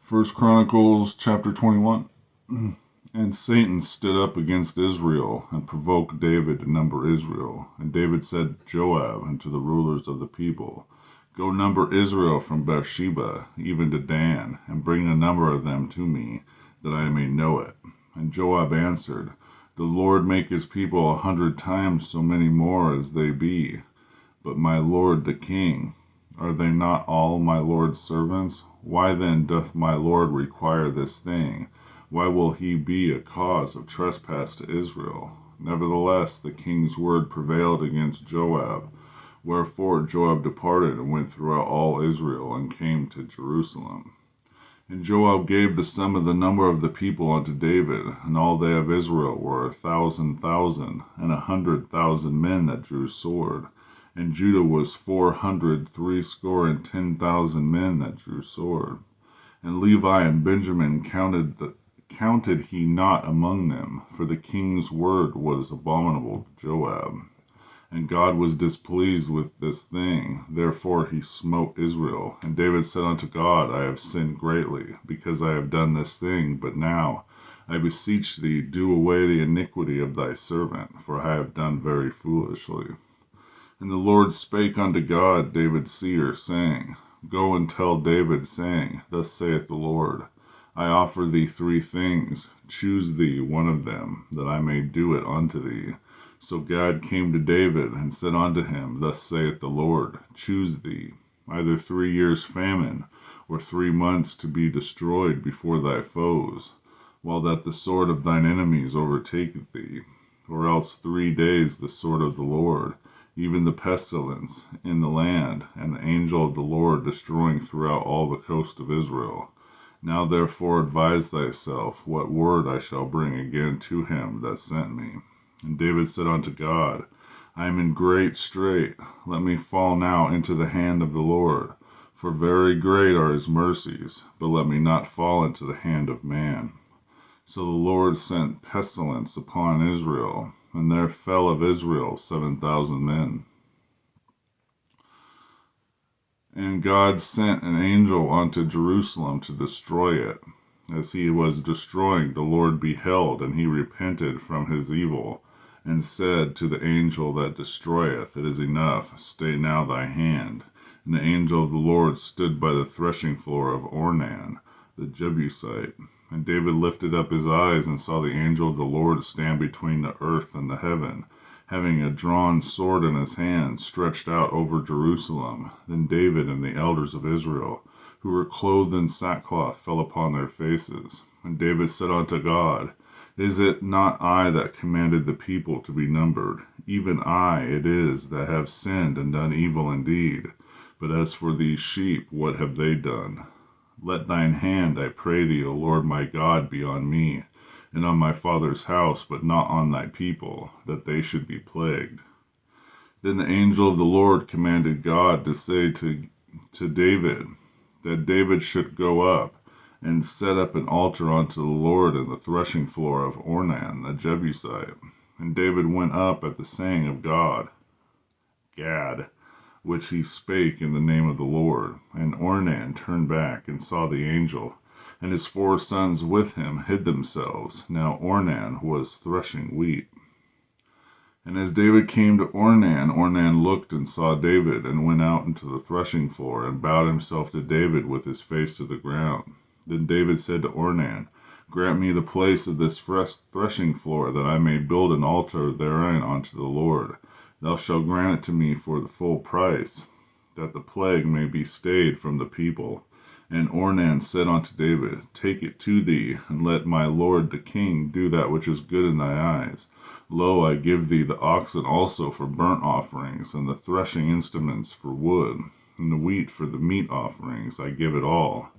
First Chronicles chapter 21. And Satan stood up against Israel and provoked David to number Israel. And David said to Joab and to the rulers of the people, Go number Israel from Beersheba even to Dan, and bring the number of them to me, that I may know it. And Joab answered, The Lord make his people 100 times so many more as they be. But my lord the king, are they not all my lord's servants? Why then doth my lord require this thing? Why will he be a cause of trespass to Israel? Nevertheless, the king's word prevailed against Joab. Wherefore Joab departed and went throughout all Israel, and came to Jerusalem. And Joab gave the sum of the number of the people unto David, and all they of Israel were 1,000,000, and 100,000 men that drew sword. And Judah was 460,010 men that drew sword. And Levi and Benjamin counted he not among them, for the king's word was abominable to Joab. And God was displeased with this thing, therefore he smote Israel. And David said unto God, I have sinned greatly, because I have done this thing, but now, I beseech thee, do away the iniquity of thy servant, for I have done very foolishly. And the Lord spake unto God, David's seer, saying, Go and tell David, saying, Thus saith the Lord, I offer thee 3 things, choose thee one of them, that I may do it unto thee. So Gad came to David, and said unto him, Thus saith the Lord, choose thee, either 3 years' famine, or 3 months to be destroyed before thy foes, while that the sword of thine enemies overtaketh thee, or else 3 days the sword of the Lord, even the pestilence in the land, and the angel of the Lord destroying throughout all the coast of Israel. Now therefore advise thyself what word I shall bring again to him that sent me. And David said unto God, I am in great strait. Let me fall now into the hand of the Lord, for very great are his mercies, but let me not fall into the hand of man. So the Lord sent pestilence upon Israel, and there fell of Israel 7,000 men. And God sent an angel unto Jerusalem to destroy it. As he was destroying, the Lord beheld, and he repented from his evil, and said to the angel that destroyeth, It is enough, stay now thy hand. And the angel of the Lord stood by the threshing floor of Ornan, the Jebusite. And David lifted up his eyes, and saw the angel of the Lord stand between the earth and the heaven, having a drawn sword in his hand, stretched out over Jerusalem. Then David and the elders of Israel, who were clothed in sackcloth, fell upon their faces. And David said unto God, Is it not I that commanded the people to be numbered? Even I it is that have sinned and done evil indeed. But as for these sheep, what have they done? Let thine hand, I pray thee, O Lord my God, be on me, and on my father's house, but not on thy people, that they should be plagued. Then the angel of the Lord commanded God to say to David, that David should go up and set up an altar unto the Lord in the threshing floor of Ornan the Jebusite. And David went up at the saying of God, Gad, which he spake in the name of the Lord. And Ornan turned back and saw the angel, and his 4 sons with him hid themselves. Now Ornan was threshing wheat. And as David came to Ornan, Ornan looked and saw David, and went out into the threshing floor, and bowed himself to David with his face to the ground. Then David said to Ornan, Grant me the place of this threshing floor, that I may build an altar therein unto the Lord. Thou shalt grant it to me for the full price, that the plague may be stayed from the people. And Ornan said unto David, Take it to thee, and let my lord the king do that which is good in thy eyes. Lo, I give thee the oxen also for burnt offerings, and the threshing instruments for wood, and the wheat for the meat offerings. I give it all.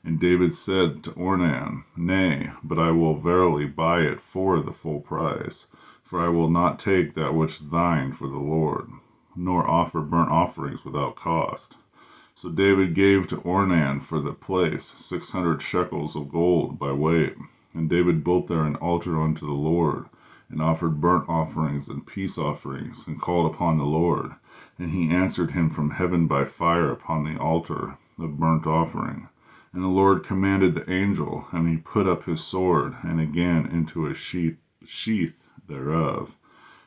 And David said to Ornan, Nay, but I will verily buy it for the full price. For I will not take that which is thine for the Lord, nor offer burnt offerings without cost. So David gave to Ornan for the place 600 shekels of gold by weight. And David built there an altar unto the Lord, and offered burnt offerings and peace offerings, and called upon the Lord. And he answered him from heaven by fire upon the altar of burnt offering. And the Lord commanded the angel, and he put up his sword, and again into a sheath thereof.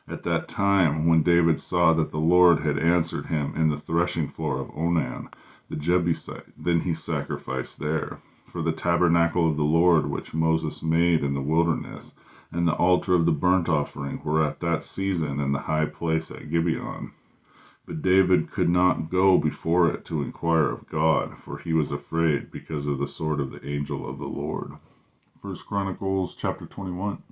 At that time, when David saw that the Lord had answered him in the threshing floor of Onan, the Jebusite, then he sacrificed there. For the tabernacle of the Lord which Moses made in the wilderness, and the altar of the burnt offering were at that season in the high place at Gibeon. But David could not go before it to inquire of God, for he was afraid because of the sword of the angel of the Lord. 1 Chronicles chapter 21.